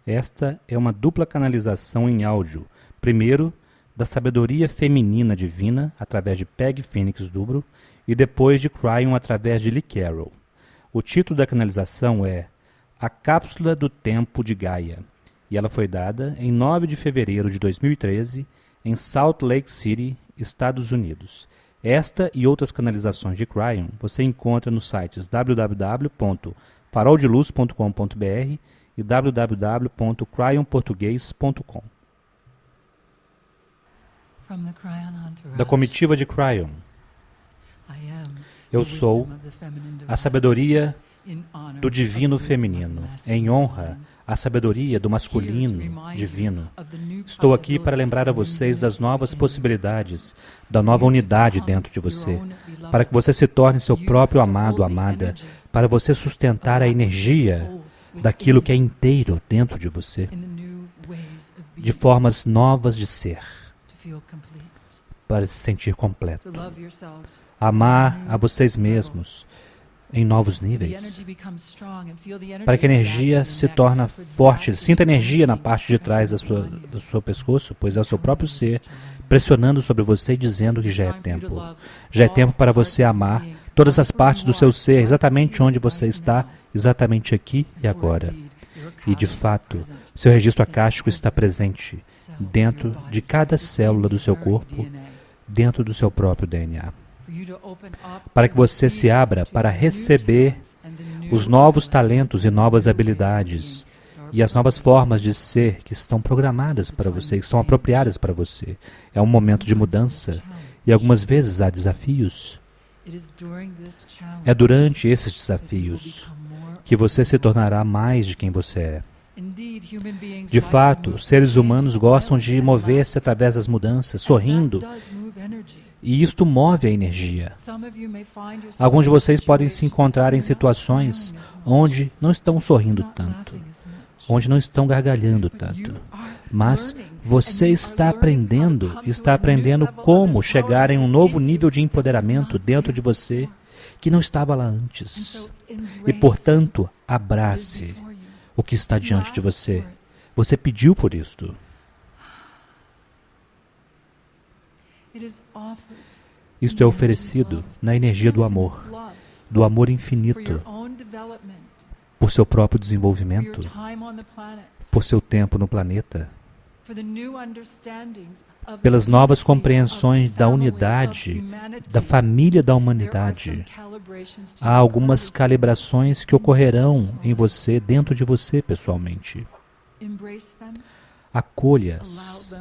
Esta é uma dupla canalização em áudio. Primeiro, da sabedoria feminina divina, através de Peg Phoenix Dubro, e depois de Cryon, através de Lee Carroll. O título da canalização é A Cápsula do Tempo de Gaia, e ela foi dada em 9 de fevereiro de 2013, em Salt Lake City, Estados Unidos. Esta e outras canalizações de Cryon você encontra nos sites www.faroldeluz.com.br e www.cryonportuguês.com. Da comitiva de Cryon, eu sou a sabedoria do divino feminino, em honra à sabedoria do masculino divino. Estou aqui para lembrar a vocês das novas possibilidades, da nova unidade dentro de você, para que você se torne seu próprio amado, amada, para você sustentar a energia daquilo que é inteiro dentro de você, de formas novas de ser, para se sentir completo. Amar a vocês mesmos em novos níveis, para que a energia se torne forte. Sinta a energia na parte de trás do seu pescoço, pois é o seu próprio ser pressionando sobre você e dizendo que já é tempo. Já é tempo para você amar todas as partes do seu ser, exatamente onde você está, exatamente aqui e agora. E, de fato, seu registro acástico está presente dentro de cada célula do seu corpo, dentro do seu próprio DNA. Para que você se abra para receber os novos talentos e novas habilidades e as novas formas de ser que estão programadas para você, que estão apropriadas para você. É um momento de mudança e algumas vezes há desafios. É durante esses desafios que você se tornará mais de quem você é. De fato, seres humanos gostam de mover-se através das mudanças, sorrindo, e isto move a energia. Alguns de vocês podem se encontrar em situações onde não estão sorrindo tanto, onde não estão gargalhando tanto, mas você está aprendendo como chegar em um novo nível de empoderamento dentro de você que não estava lá antes. E, portanto, abrace o que está diante de você. Você pediu por isto. Isto é oferecido na energia do amor infinito, por seu próprio desenvolvimento, por seu tempo no planeta, pelas novas compreensões da unidade, da família da humanidade. Há algumas calibrações que ocorrerão em você, dentro de você pessoalmente. Acolha-as,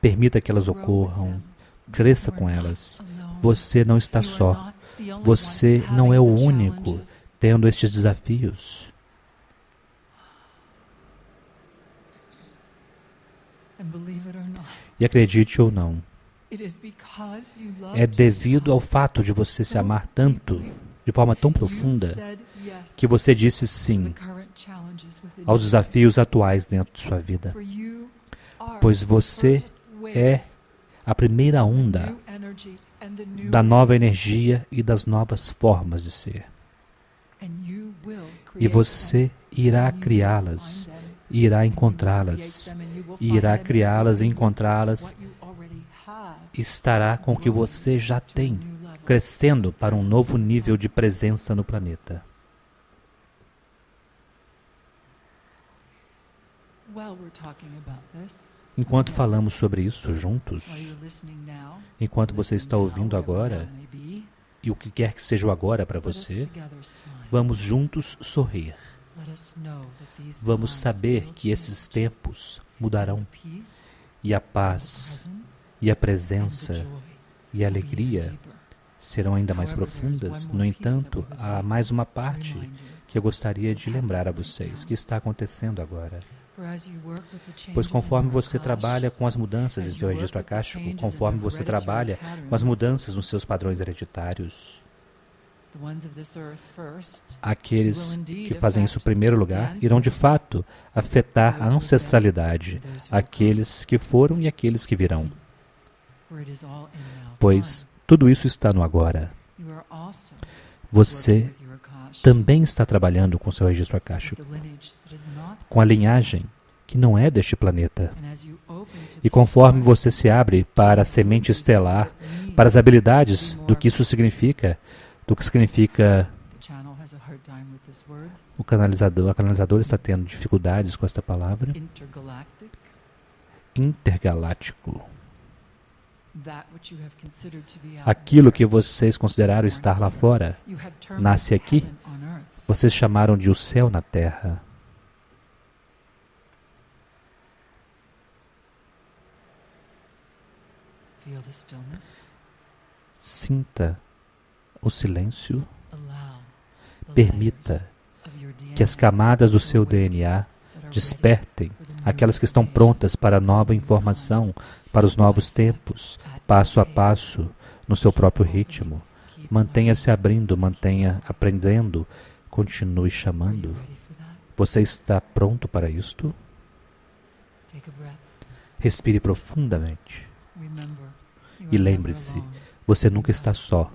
permita que elas ocorram, cresça com elas. Você não está só. Você não é o único tendo estes desafios. E acredite ou não, é devido ao fato de você se amar tanto, de forma tão profunda, que você disse sim aos desafios atuais dentro de sua vida. Pois você é a primeira onda da nova energia e das novas formas de ser. E você irá criá-las, irá encontrá-las, irá criá-las e encontrá-las, estará com o que você já tem, crescendo para um novo nível de presença no planeta. Enquanto falamos sobre isso juntos, enquanto você está ouvindo agora, e o que quer que seja o agora para você, vamos juntos sorrir. Vamos saber que esses tempos mudarão, e a paz, e a presença, e a alegria serão ainda mais profundas. No entanto, há mais uma parte que eu gostaria de lembrar a vocês, que está acontecendo agora. Pois conforme você trabalha com as mudanças em seu registro acástico, conforme você trabalha com as mudanças nos seus padrões hereditários, aqueles que fazem isso em primeiro lugar irão de fato afetar a ancestralidade, aqueles que foram e aqueles que virão. Pois tudo isso está no agora. Você também está trabalhando com seu registro acástico, com a linhagem que não é deste planeta. E conforme você se abre para a semente estelar, para as habilidades do que isso significa, do que significa a canalizadora está tendo dificuldades com esta palavra. Intergaláctico. Aquilo que vocês consideraram estar lá fora, nasce aqui. Vocês chamaram de o céu na terra. Sinta o silêncio. Permita que as camadas do seu DNA despertem aquelas que estão prontas para a nova informação, para os novos tempos, passo a passo, no seu próprio ritmo. Mantenha-se abrindo, mantenha aprendendo, continue chamando. Você está pronto para isto? Respire profundamente. E lembre-se, você nunca está só.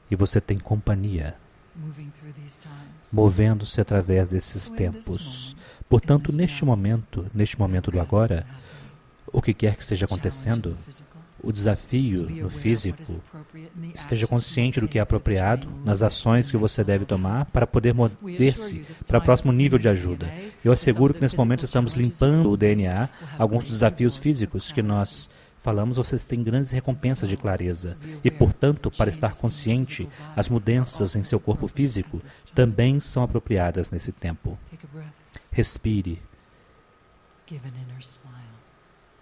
E você tem companhia, movendo-se através desses tempos. Portanto, neste momento do agora, o que quer que esteja acontecendo, o desafio no físico, esteja consciente do que é apropriado, nas ações que você deve tomar para poder mover-se para o próximo nível de ajuda. Eu asseguro que nesse momento estamos limpando o DNA, alguns desafios físicos que nós falamos, vocês têm grandes recompensas de clareza. E, portanto, para estar consciente, as mudanças em seu corpo físico também são apropriadas nesse tempo. Respire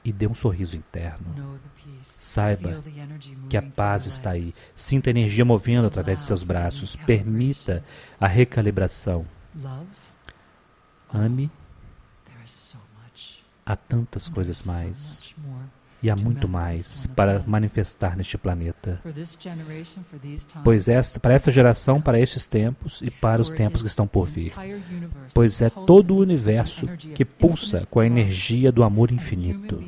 e dê um sorriso interno. Saiba que a paz está aí. Sinta a energia movendo através de seus braços. Permita a recalibração. Ame. Há tantas coisas mais. E há muito mais para manifestar neste planeta. Pois para esta geração, para estes tempos e para os tempos que estão por vir. Pois é todo o universo que pulsa com a energia do amor infinito.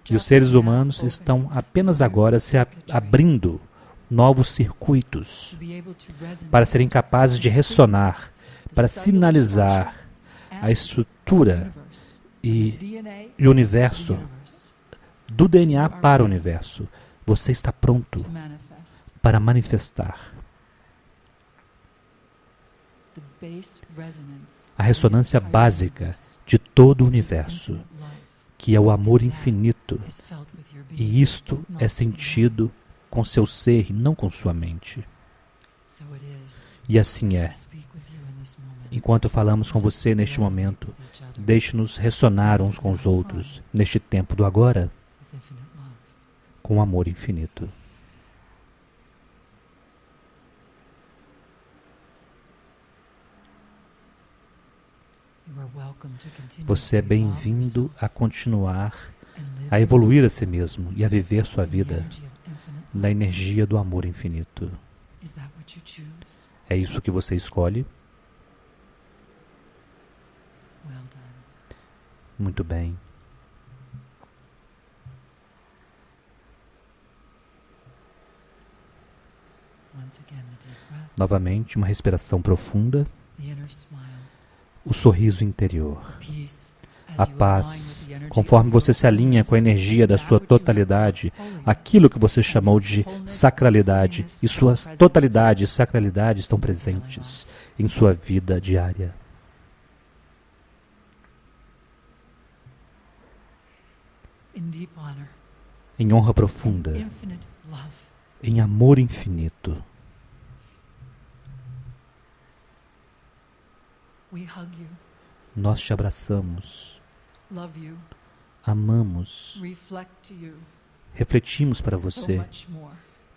E os seres humanos estão apenas agora se abrindo novos circuitos para serem capazes de ressonar, para sinalizar a estrutura e o universo, do DNA para o universo. Você está pronto para manifestar. A ressonância básica de todo o universo, que é o amor infinito. E isto é sentido com seu ser e não com sua mente. E assim é. Enquanto falamos com você neste momento, deixe-nos ressonar uns com os outros, neste tempo do agora, com amor infinito. Você é bem-vindo a continuar a evoluir a si mesmo e a viver sua vida na energia do amor infinito. É isso que você escolhe? Muito bem. Novamente, uma respiração profunda. O sorriso interior. A paz, conforme você se alinha com a energia da sua totalidade, aquilo que você chamou de sacralidade, e sua totalidade e sacralidade estão presentes em sua vida diária. Em honra profunda, em amor infinito, nós te abraçamos, amamos, refletimos para você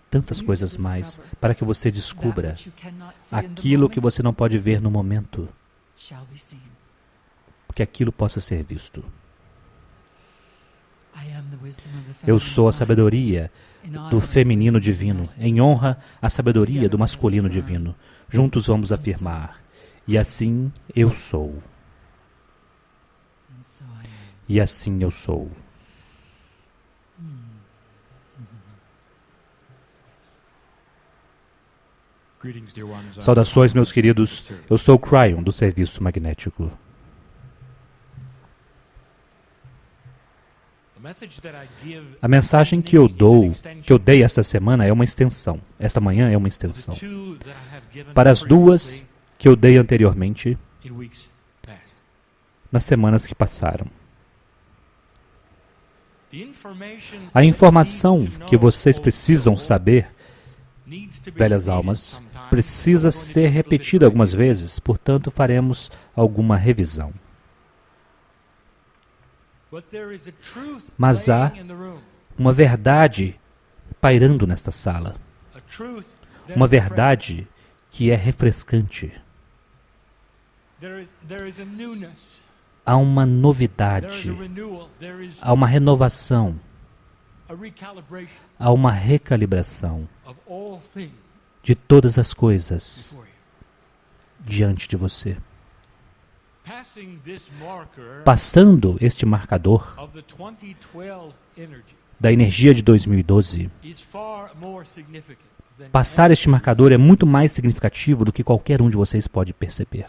tantas coisas mais, para que você descubra aquilo que você não pode ver no momento, que aquilo possa ser visto. Eu sou a sabedoria do feminino divino, em honra à sabedoria do masculino divino. Juntos vamos afirmar, e assim eu sou. E assim eu sou. Saudações, meus queridos. Eu sou o Cryon, do Serviço Magnético. A mensagem que eu dei esta semana é uma extensão. Esta manhã é uma extensão. Para as duas que eu dei anteriormente, nas semanas que passaram. A informação que vocês precisam saber, velhas almas, precisa ser repetida algumas vezes, portanto faremos alguma revisão. Mas há uma verdade pairando nesta sala. Uma verdade que é refrescante. Há uma novidade. Há uma renovação. Há uma recalibração de todas as coisas diante de você. Passando este marcador da energia de 2012, passar este marcador é muito mais significativo do que qualquer um de vocês pode perceber.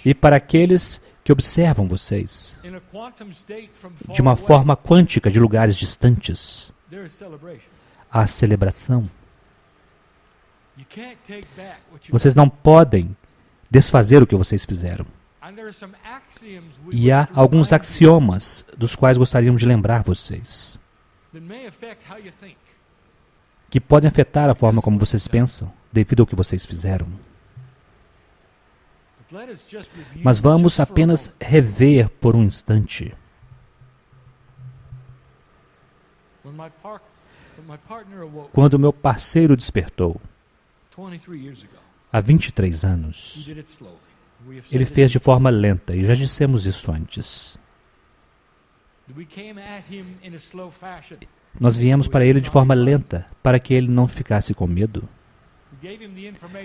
E para aqueles que observam vocês de uma forma quântica de lugares distantes, há celebração. Vocês não podem desfazer o que vocês fizeram. E há alguns axiomas dos quais gostaríamos de lembrar vocês, que podem afetar a forma como vocês pensam, devido ao que vocês fizeram. Mas vamos apenas rever por um instante. Quando meu parceiro despertou, há 23 anos, ele fez de forma lenta, e já dissemos isso antes. Nós viemos para ele de forma lenta, para que ele não ficasse com medo.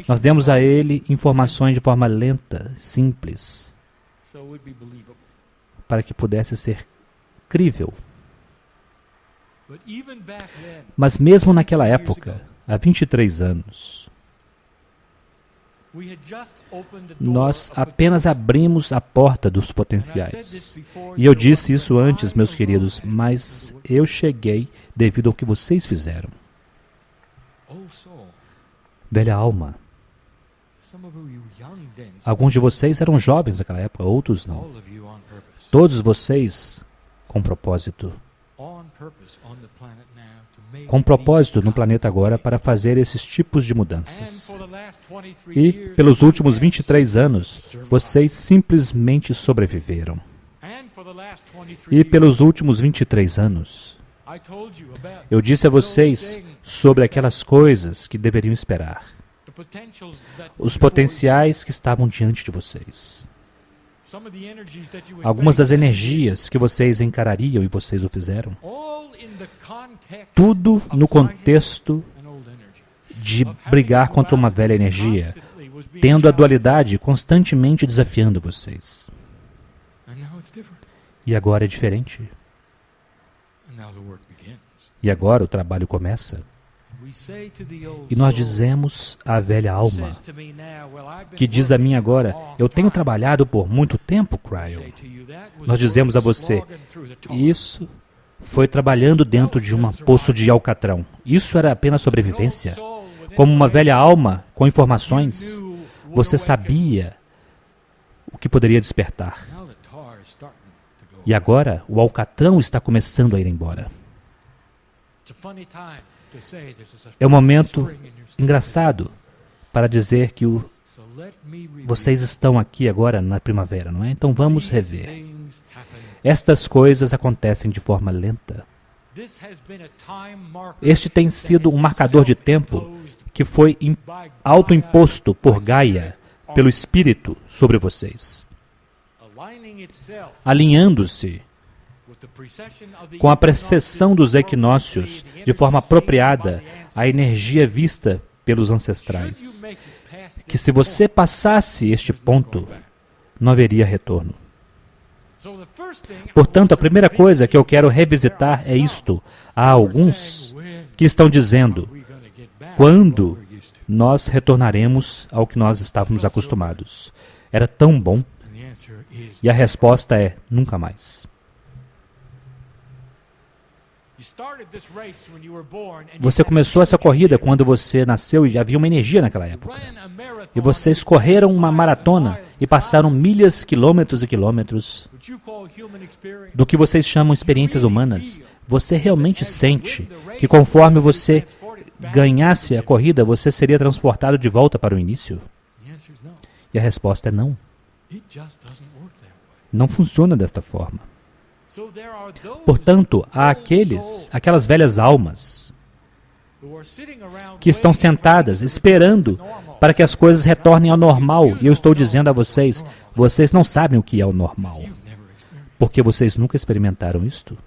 Nós demos a ele informações de forma lenta, simples, para que pudesse ser crível. Mas mesmo naquela época, há 23 anos, nós apenas abrimos a porta dos potenciais. E eu disse isso antes, meus queridos, mas eu cheguei devido ao que vocês fizeram. Velha alma, alguns de vocês eram jovens naquela época, outros não. Todos vocês com propósito. Com propósito no planeta agora para fazer esses tipos de mudanças. E, pelos últimos 23 anos, vocês simplesmente sobreviveram. E, pelos últimos 23 anos, eu disse a vocês sobre aquelas coisas que deveriam esperar. Os potenciais que estavam diante de vocês. Algumas das energias que vocês encarariam e vocês o fizeram. Tudo no contexto de brigar contra uma velha energia, tendo a dualidade constantemente desafiando vocês. E agora é diferente. E agora o trabalho começa. E nós dizemos à velha alma, que diz a mim agora, eu tenho trabalhado por muito tempo, Cryo. Nós dizemos a você, isso foi trabalhando dentro de um poço de alcatrão. Isso era apenas sobrevivência. Como uma velha alma com informações, você sabia o que poderia despertar. E agora o alcatrão está começando a ir embora. É um momento engraçado para dizer que vocês estão aqui agora na primavera, não é? Então vamos rever. Estas coisas acontecem de forma lenta. Este tem sido um marcador de tempo que foi autoimposto por Gaia, pelo Espírito, sobre vocês. Alinhando-se com a precessão dos equinócios de forma apropriada à energia vista pelos ancestrais. Que se você passasse este ponto, não haveria retorno. Portanto, a primeira coisa que eu quero revisitar é isto. Há alguns que estão dizendo, quando nós retornaremos ao que nós estávamos acostumados? Era tão bom. E a resposta é, nunca mais. Você começou essa corrida quando você nasceu e havia uma energia naquela época. E vocês correram uma maratona e passaram milhas, quilômetros e quilômetros do que vocês chamam experiências humanas. Você realmente sente que conforme você ganhasse a corrida, você seria transportado de volta para o início? E a resposta é não. Não funciona desta forma. Portanto, há aquelas velhas almas que estão sentadas esperando para que as coisas retornem ao normal. E eu estou dizendo a vocês, vocês não sabem o que é o normal, porque vocês nunca experimentaram isto.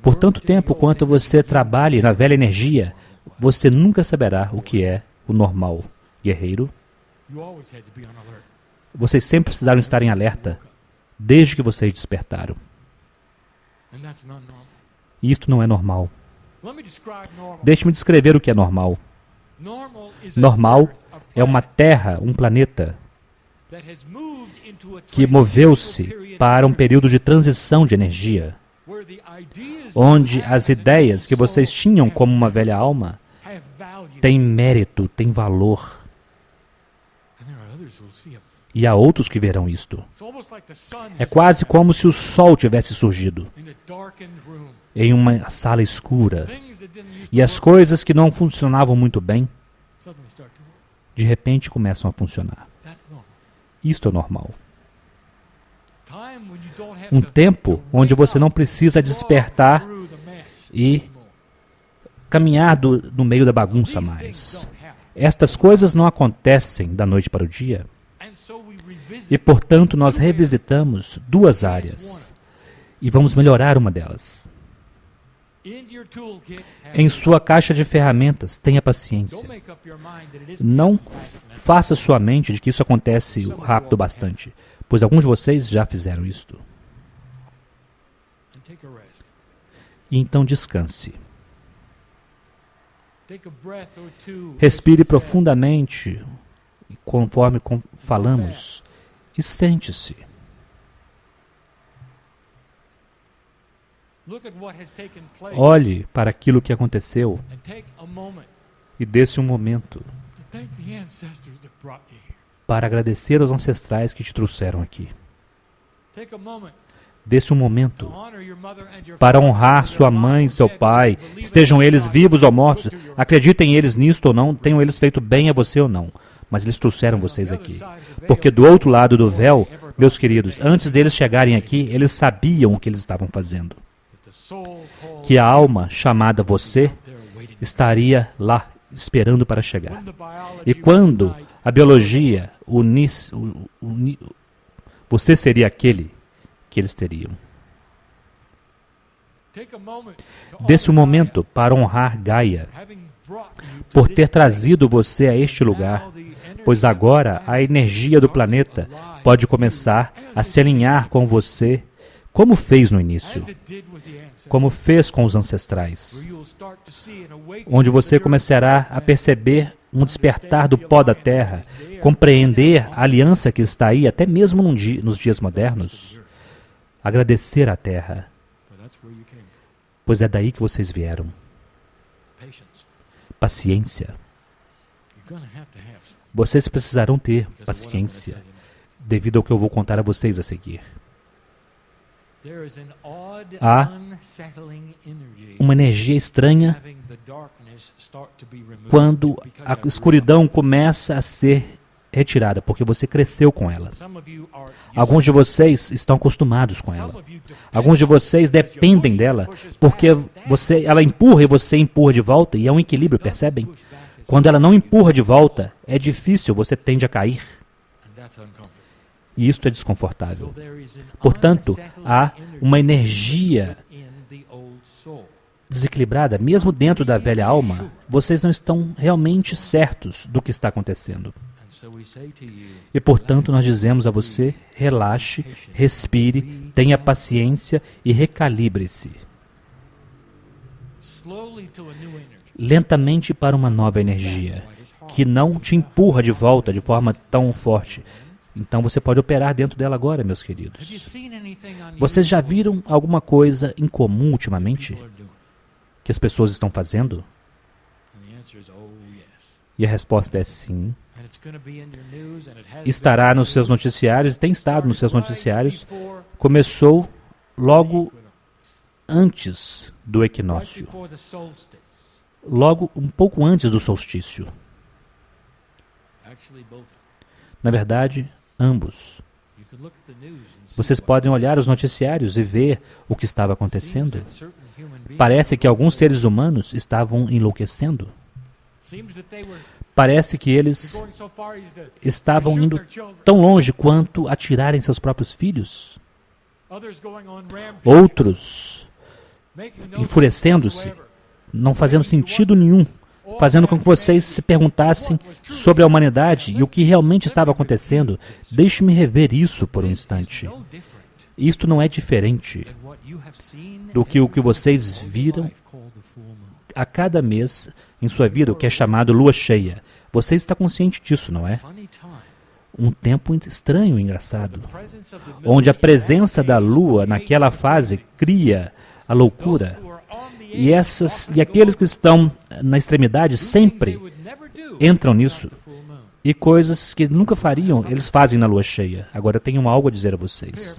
Por tanto tempo quanto você trabalhe na velha energia, você nunca saberá o que é o normal. Guerreiro, vocês sempre precisaram estar em alerta desde que vocês despertaram. E isto não é normal. Deixe-me descrever o que é normal. Normal é uma Terra, um planeta, que moveu-se para um período de transição de energia, onde as ideias que vocês tinham como uma velha alma têm mérito, têm valor. E há outros que verão isto. É quase como se o sol tivesse surgido em uma sala escura e as coisas que não funcionavam muito bem, de repente começam a funcionar. Isto é normal. Um tempo onde você não precisa despertar e caminhar no meio da bagunça mais. Estas coisas não acontecem da noite para o dia. E, portanto, nós revisitamos duas áreas e vamos melhorar uma delas. Em sua caixa de ferramentas, tenha paciência. Não faça sua mente de que isso acontece rápido bastante, pois alguns de vocês já fizeram isto. E então descanse. Respire profundamente, conforme falamos, e sente-se. Olhe para aquilo que aconteceu e dê-se um momento para agradecer aos ancestrais que te trouxeram aqui. Dê-se um momento para honrar sua mãe e seu pai, estejam eles vivos ou mortos, acreditem eles nisto ou não, tenham eles feito bem a você ou não, mas eles trouxeram vocês aqui. Porque do outro lado do véu, meus queridos, antes deles chegarem aqui, eles sabiam o que eles estavam fazendo. Que a alma chamada você estaria lá, esperando para chegar. E quando a biologia você seria aquele que eles teriam. Desse um momento para honrar Gaia, por ter trazido você a este lugar, pois agora a energia do planeta pode começar a se alinhar com você, como fez no início, como fez com os ancestrais, onde você começará a perceber um despertar do pó da terra, compreender a aliança que está aí, até mesmo nos dias modernos, agradecer à terra, pois é daí que vocês vieram. Paciência. Vocês precisarão ter paciência, devido ao que eu vou contar a vocês a seguir. Há uma energia estranha quando a escuridão começa a ser retirada, porque você cresceu com ela. Alguns de vocês estão acostumados com ela. Alguns de vocês dependem dela, porque ela empurra e você empurra de volta, e é um equilíbrio, percebem? Quando ela não empurra de volta, é difícil, você tende a cair. E isto é desconfortável. Portanto, há uma energia desequilibrada, mesmo dentro da velha alma, vocês não estão realmente certos do que está acontecendo. E, portanto, nós dizemos a você, relaxe, respire, tenha paciência e recalibre-se. Lentamente para uma nova energia, que não te empurra de volta de forma tão forte. Então você pode operar dentro dela agora, meus queridos. Vocês já viram alguma coisa incomum ultimamente que as pessoas estão fazendo? E a resposta é sim. Estará nos seus noticiários, tem estado nos seus noticiários. Começou logo antes do equinócio. Logo um pouco antes do solstício. Na verdade, ambos. Vocês podem olhar os noticiários e ver o que estava acontecendo. Parece que alguns seres humanos estavam enlouquecendo. Parece que eles estavam indo tão longe quanto atirarem seus próprios filhos. Outros enfurecendo-se, não fazendo sentido nenhum, fazendo com que vocês se perguntassem sobre a humanidade e o que realmente estava acontecendo. Deixe-me rever isso por um instante. Isto não é diferente do que o que vocês viram a cada mês em sua vida, o que é chamado lua cheia. Você está consciente disso, não é? Um tempo estranho e engraçado, onde a presença da lua naquela fase cria a loucura. E aqueles que estão na extremidade sempre entram nisso. E coisas que nunca fariam, eles fazem na lua cheia. Agora eu tenho algo a dizer a vocês.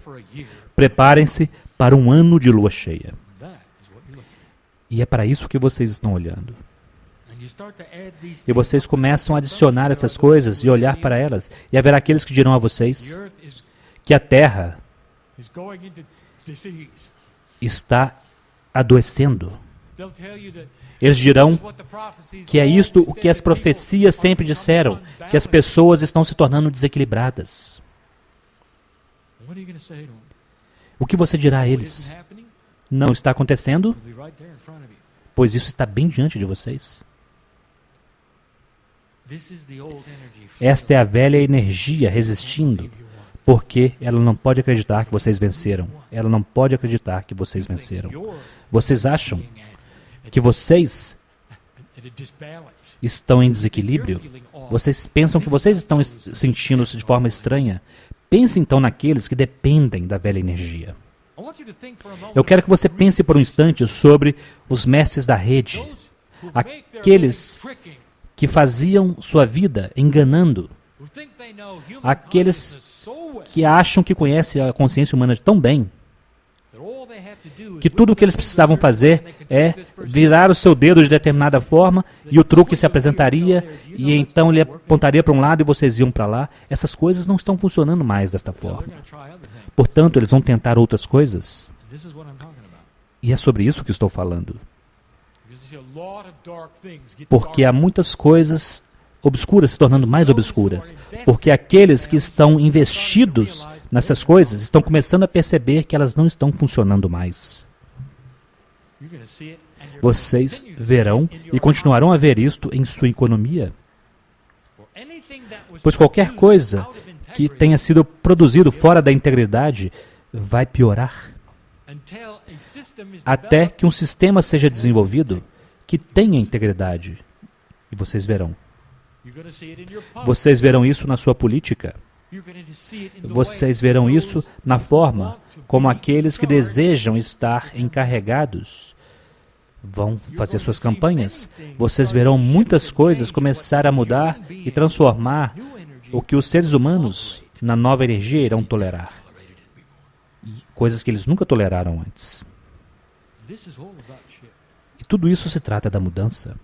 Preparem-se para um ano de lua cheia. E é para isso que vocês estão olhando. E vocês começam a adicionar essas coisas e olhar para elas. E haverá aqueles que dirão a vocês que a Terra está adoecendo. Eles dirão que é isto o que as profecias sempre disseram, que as pessoas estão se tornando desequilibradas. O que você dirá a eles? Não está acontecendo? Pois isso está bem diante de vocês. Esta é a velha energia resistindo, porque ela não pode acreditar que vocês venceram. Ela não pode acreditar que vocês venceram. Vocês acham que vocês estão em desequilíbrio? Vocês pensam que vocês estão sentindo-se de forma estranha? Pense então naqueles que dependem da velha energia. Eu quero que você pense por um instante sobre os mestres da rede, aqueles que faziam sua vida enganando, aqueles que acham que conhecem a consciência humana tão bem, que tudo o que eles precisavam fazer é virar o seu dedo de determinada forma e o truque se apresentaria e então ele apontaria para um lado e vocês iam para lá. Essas coisas não estão funcionando mais desta forma. Portanto, eles vão tentar outras coisas. E é sobre isso que estou falando. Porque há muitas coisas obscuras se tornando mais obscuras. Porque aqueles que estão investidos nessas coisas estão começando a perceber que elas não estão funcionando mais. Vocês verão e continuarão a ver isto em sua economia. Pois qualquer coisa que tenha sido produzido fora da integridade vai piorar. Até que um sistema seja desenvolvido que tenha integridade. E vocês verão. Vocês verão isso na sua política. Vocês verão isso na forma como aqueles que desejam estar encarregados vão fazer suas campanhas. Vocês verão muitas coisas começar a mudar e transformar o que os seres humanos na nova energia irão tolerar. Coisas que eles nunca toleraram antes. E tudo isso se trata da mudança.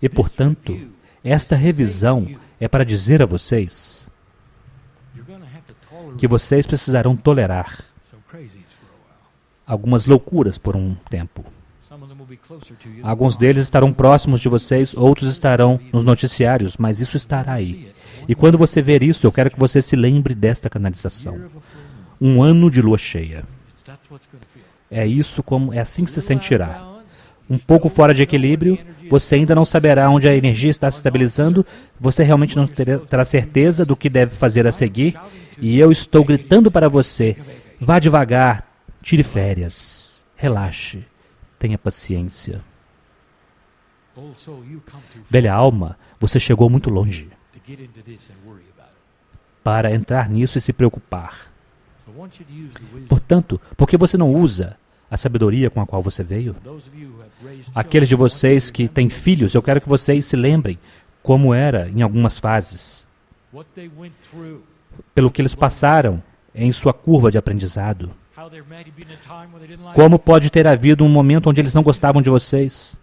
E, portanto, esta revisão é para dizer a vocês que vocês precisarão tolerar algumas loucuras por um tempo. Alguns deles estarão próximos de vocês, outros estarão nos noticiários, mas isso estará aí. E quando você ver isso, eu quero que você se lembre desta canalização. Um ano de lua cheia. É assim que se sentirá. Um pouco fora de equilíbrio, você ainda não saberá onde a energia está se estabilizando, você realmente não terá certeza do que deve fazer a seguir, e eu estou gritando para você, vá devagar, tire férias, relaxe, tenha paciência. Velha alma, você chegou muito longe para entrar nisso e se preocupar. Portanto, por que você não usa a sabedoria com a qual você veio? Aqueles de vocês que têm filhos, eu quero que vocês se lembrem como era em algumas fases, pelo que eles passaram em sua curva de aprendizado. Como pode ter havido um momento onde eles não gostavam de vocês?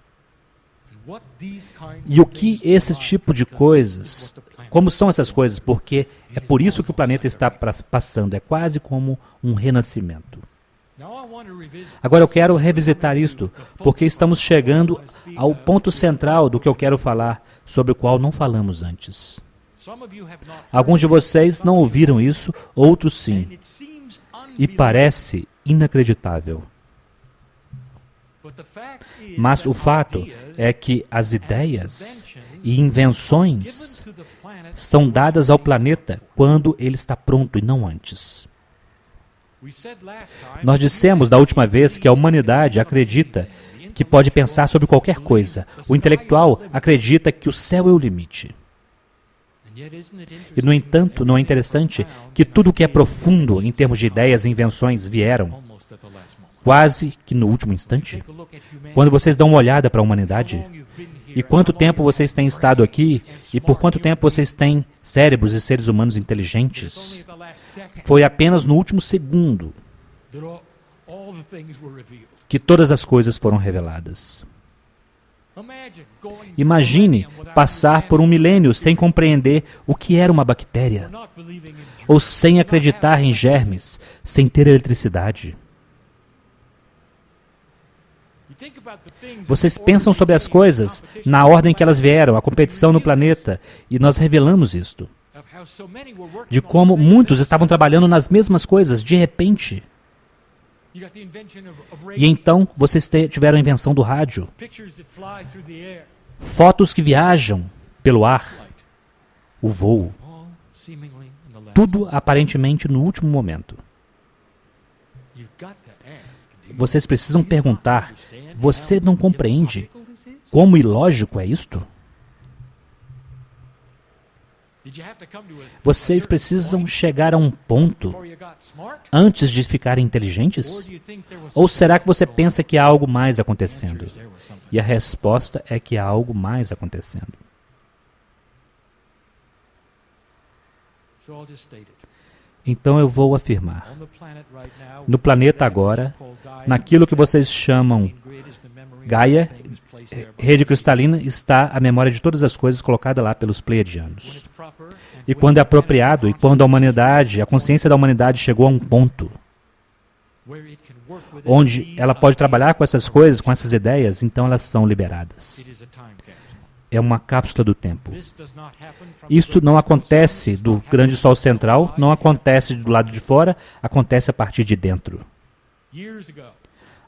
E o que esse tipo de coisas, como são essas coisas? Porque é por isso que o planeta está passando, é quase como um renascimento. Agora eu quero revisitar isto, porque estamos chegando ao ponto central do que eu quero falar, sobre o qual não falamos antes. Alguns de vocês não ouviram isso, outros sim. E parece inacreditável. Mas o fato é que as ideias e invenções são dadas ao planeta quando ele está pronto e não antes. Nós dissemos da última vez que a humanidade acredita que pode pensar sobre qualquer coisa. O intelectual acredita que o céu é o limite. E, no entanto, não é interessante que tudo que é profundo em termos de ideias e invenções vieram quase que no último instante? Quando vocês dão uma olhada para a humanidade, e quanto tempo vocês têm estado aqui, e por quanto tempo vocês têm cérebros e seres humanos inteligentes, foi apenas no último segundo que todas as coisas foram reveladas. Imagine passar por um milênio sem compreender o que era uma bactéria, ou sem acreditar em germes, sem ter eletricidade. Vocês pensam sobre as coisas na ordem que elas vieram, a competição no planeta, e nós revelamos isto. De como muitos estavam trabalhando nas mesmas coisas, de repente. E então, vocês tiveram a invenção do rádio. Fotos que viajam pelo ar. O voo. Tudo aparentemente no último momento. Vocês precisam perguntar, você não compreende como ilógico é isto? Vocês precisam chegar a um ponto antes de ficarem inteligentes? Ou será que você pensa que há algo mais acontecendo? E a resposta é que há algo mais acontecendo. Então eu vou afirmar. No planeta agora, naquilo que vocês chamam Gaia, rede cristalina, está a memória de todas as coisas colocada lá pelos pleiadianos. E quando é apropriado, e quando a humanidade, a consciência da humanidade chegou a um ponto onde ela pode trabalhar com essas coisas, com essas ideias, então elas são liberadas. É uma cápsula do tempo. Isso não acontece do grande sol central, não acontece do lado de fora, acontece a partir de dentro.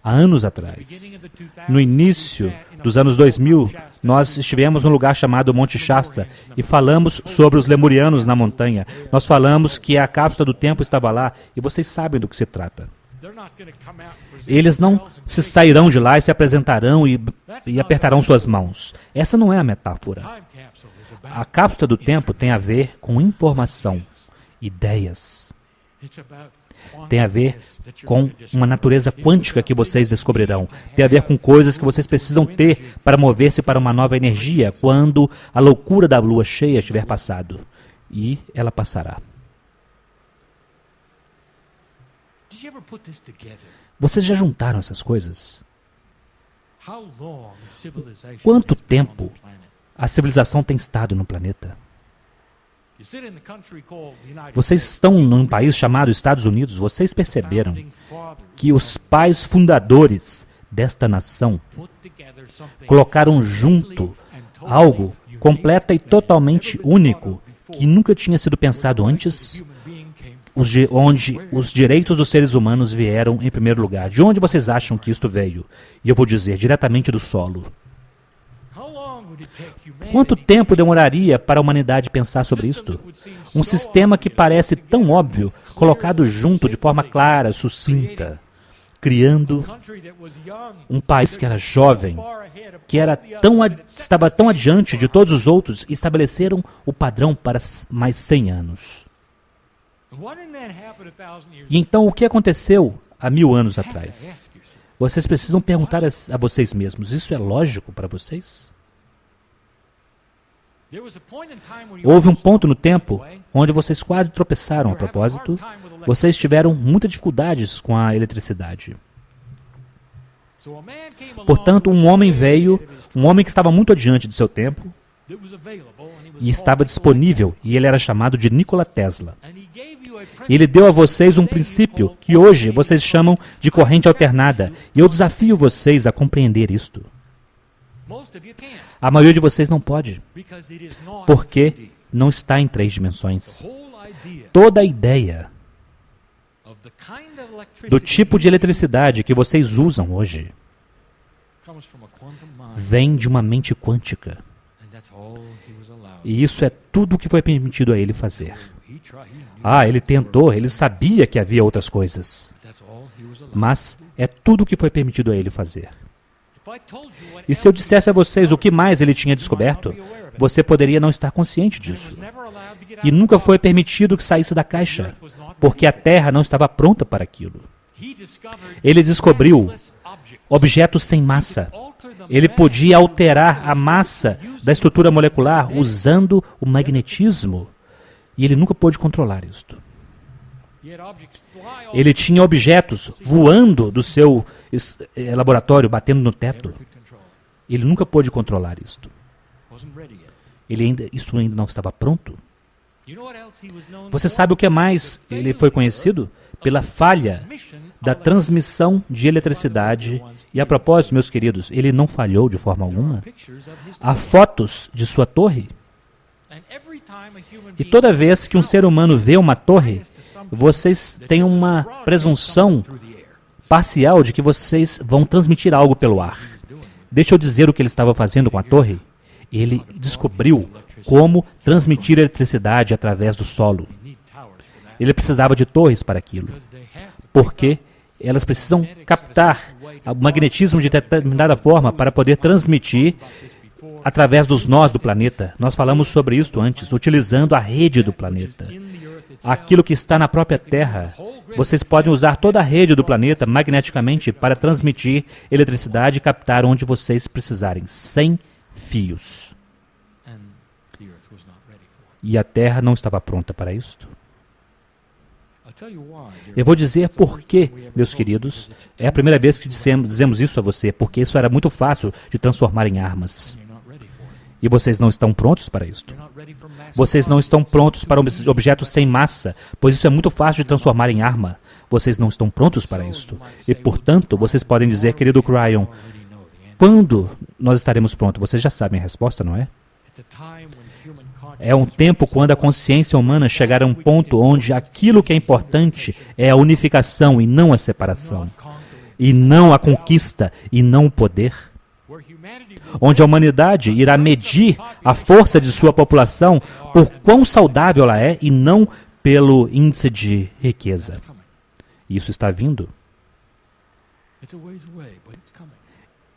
Há anos atrás, no início dos anos 2000, nós estivemos num lugar chamado Monte Shasta e falamos sobre os lemurianos na montanha. Nós falamos que a cápsula do tempo estava lá e vocês sabem do que se trata. Eles não se sairão de lá e se apresentarão e apertarão suas mãos. Essa não é a metáfora. A cápsula do tempo tem a ver com informação, ideias. Tem a ver com uma natureza quântica que vocês descobrirão. Tem a ver com coisas que vocês precisam ter para mover-se para uma nova energia quando a loucura da lua cheia estiver passado. E ela passará. Vocês já juntaram essas coisas? Quanto tempo a civilização tem estado no planeta? Vocês estão num país chamado Estados Unidos. Vocês perceberam que os pais fundadores desta nação colocaram junto algo completo e totalmente único que nunca tinha sido pensado antes, onde os direitos dos seres humanos vieram em primeiro lugar. De onde vocês acham que isto veio? E eu vou dizer, diretamente do solo. Quanto tempo demoraria para a humanidade pensar sobre isto? Um sistema que parece tão óbvio, colocado junto de forma clara, sucinta, criando um país que era jovem, que estava tão adiante de todos os outros, e estabeleceram o padrão para mais 100 anos. E então o que aconteceu há 1000 anos atrás? Vocês precisam perguntar a vocês mesmos, isso é lógico para vocês? Houve um ponto no tempo onde vocês quase tropeçaram a propósito. Vocês tiveram muitas dificuldades com a eletricidade. Portanto, um homem veio, um homem que estava muito adiante de seu tempo, e estava disponível, e ele era chamado de Nikola Tesla. E ele deu a vocês um princípio que hoje vocês chamam de corrente alternada, e eu desafio vocês a compreender isto. A maioria de vocês não pode, porque não está em 3 dimensões. Toda a ideia do tipo de eletricidade que vocês usam hoje vem de uma mente quântica. E isso é tudo o que foi permitido a ele fazer. Ele tentou, ele sabia que havia outras coisas. Mas é tudo o que foi permitido a ele fazer. E se eu dissesse a vocês o que mais ele tinha descoberto, você poderia não estar consciente disso. E nunca foi permitido que saísse da caixa, porque a Terra não estava pronta para aquilo. Ele descobriu objetos sem massa. Ele podia alterar a massa da estrutura molecular usando o magnetismo. E ele nunca pôde controlar isto. Ele tinha objetos voando do seu laboratório, batendo no teto. Ele nunca pôde controlar isto. Isso ainda não estava pronto. Você sabe o que mais ele foi conhecido? Pela falha da transmissão de eletricidade. E a propósito, meus queridos, ele não falhou de forma alguma. Há fotos de sua torre. E toda vez que um ser humano vê uma torre, vocês têm uma presunção parcial de que vocês vão transmitir algo pelo ar. Deixa eu dizer o que ele estava fazendo com a torre. Ele descobriu como transmitir eletricidade através do solo. Ele precisava de torres para aquilo, porque elas precisam captar o magnetismo de determinada forma para poder transmitir através dos nós do planeta. Nós falamos sobre isso antes, utilizando a rede do planeta. Aquilo que está na própria Terra. Vocês podem usar toda a rede do planeta magneticamente para transmitir eletricidade e captar onde vocês precisarem, sem fios. E a Terra não estava pronta para isto. Eu vou dizer por quê, meus queridos. É a primeira vez que dizemos isso a você, porque isso era muito fácil de transformar em armas. E vocês não estão prontos para isto. Vocês não estão prontos para objetos sem massa, pois isso é muito fácil de transformar em arma. Vocês não estão prontos para isto. E, portanto, vocês podem dizer, querido Cryon, quando nós estaremos prontos? Vocês já sabem a resposta, não é? É um tempo quando a consciência humana chegar a um ponto onde aquilo que é importante é a unificação e não a separação, e não a conquista e não o poder. Onde a humanidade irá medir a força de sua população por quão saudável ela é e não pelo índice de riqueza. Isso está vindo.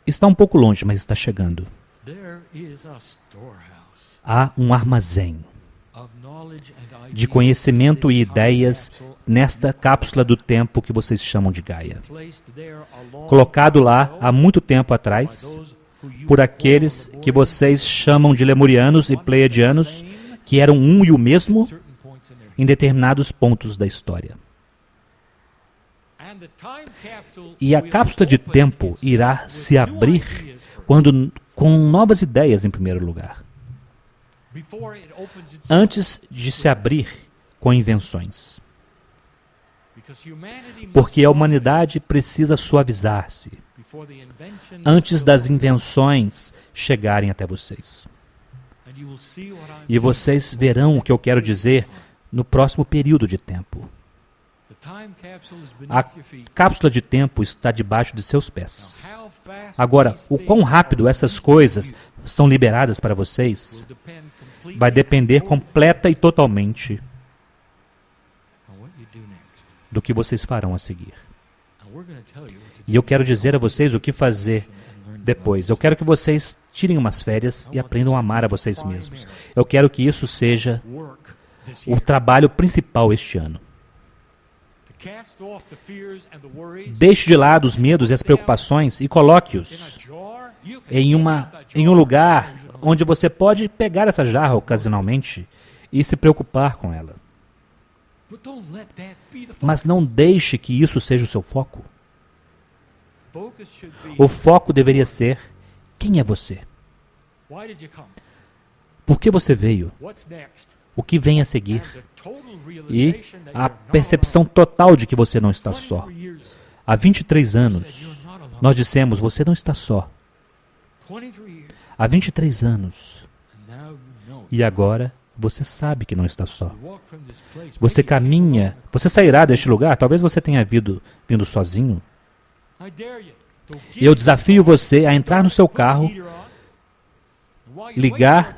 Está um pouco longe, mas está chegando. Há um armazém de conhecimento e ideias nesta cápsula do tempo que vocês chamam de Gaia. Colocado lá há muito tempo atrás, por aqueles que vocês chamam de lemurianos e pleiadianos, que eram um e o mesmo em determinados pontos da história. E a cápsula de tempo irá se abrir com novas ideias em primeiro lugar. Antes de se abrir com invenções. Porque a humanidade precisa suavizar-se antes das invenções chegarem até vocês. E vocês verão o que eu quero dizer no próximo período de tempo. A cápsula de tempo está debaixo de seus pés. Agora, o quão rápido essas coisas são liberadas para vocês vai depender completa e totalmente do que vocês farão a seguir. E eu quero dizer a vocês o que fazer depois. Eu quero que vocês tirem umas férias e aprendam a amar a vocês mesmos. Eu quero que isso seja o trabalho principal este ano. Deixe de lado os medos e as preocupações e coloque-os em um lugar onde você pode pegar essa jarra ocasionalmente e se preocupar com ela. Mas não deixe que isso seja o seu foco. O foco deveria ser: quem é você? Por que você veio? O que vem a seguir? E a percepção total de que você não está só. Há 23 anos, nós dissemos: você não está só. Há 23 anos. E agora, você sabe que não está só. Você caminha, você sairá deste lugar, talvez você tenha vindo sozinho. Eu desafio você a entrar no seu carro, ligar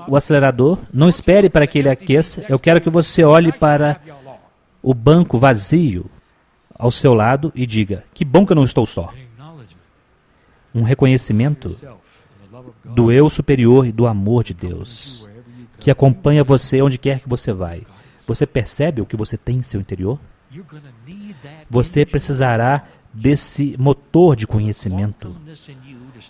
o acelerador, não espere para que ele aqueça. Eu quero que você olhe para o banco vazio ao seu lado e diga: que bom que eu não estou só. Um reconhecimento do eu superior e do amor de Deus, que acompanha você onde quer que você vai. Você percebe o que você tem em seu interior? Você precisará desse motor de conhecimento.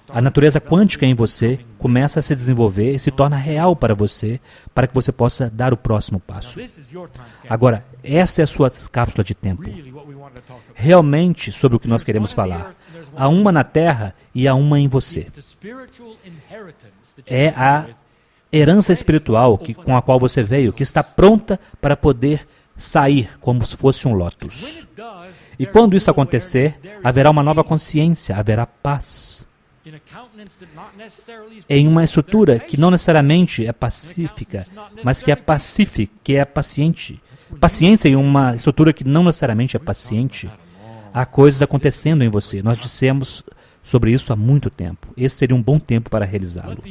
A natureza quântica em você começa a se desenvolver e se torna real para você, para que você possa dar o próximo passo. Agora, essa é a sua cápsula de tempo. Realmente sobre o que nós queremos falar. Há uma na Terra e há uma em você. É a herança espiritual com a qual você veio, que está pronta para poder sair como se fosse um lótus. E quando isso acontecer, haverá uma nova consciência, haverá paz. Em uma estrutura que não necessariamente é pacífica, mas que é pacífica, que é paciente. Paciência em uma estrutura que não necessariamente é paciente. Há coisas acontecendo em você. Nós dissemos sobre isso há muito tempo. Esse seria um bom tempo para realizá-lo.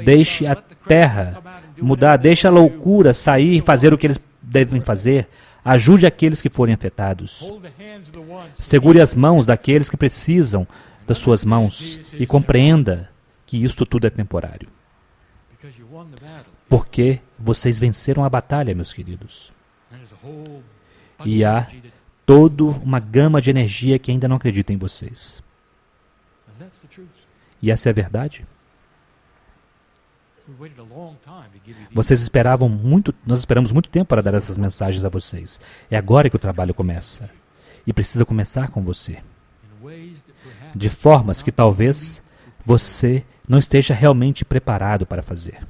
Deixe a terra mudar, deixe a loucura sair e fazer o que eles devem fazer. Ajude aqueles que forem afetados. Segure as mãos daqueles que precisam das suas mãos e compreenda que isto tudo é temporário. Porque vocês venceram a batalha, meus queridos. E há toda uma gama de energia que ainda não acredita em vocês. E essa é a verdade. Vocês esperavam muito, nós esperamos muito tempo para dar essas mensagens a vocês. É agora que o trabalho começa. E precisa começar com você. De formas que talvez você não esteja realmente preparado para fazer.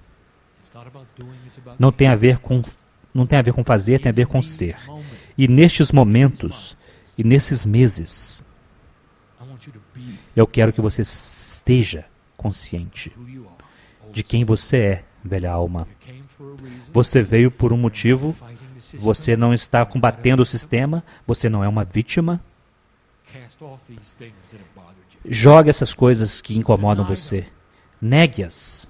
Não tem a ver com fazer, tem a ver com ser. E nestes momentos, e nesses meses, eu quero que você esteja consciente de quem você é, velha alma. Você veio por um motivo, você não está combatendo o sistema, você não é uma vítima. Jogue essas coisas que incomodam você. Negue-as.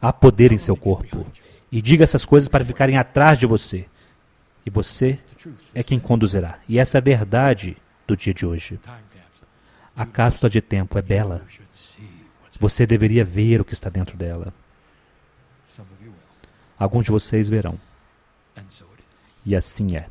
Há poder em seu corpo. E diga essas coisas para ficarem atrás de você. E você é quem conduzirá. E essa é a verdade do dia de hoje. A cápsula de tempo é bela. Você deveria ver o que está dentro dela. Alguns de vocês verão. E assim é.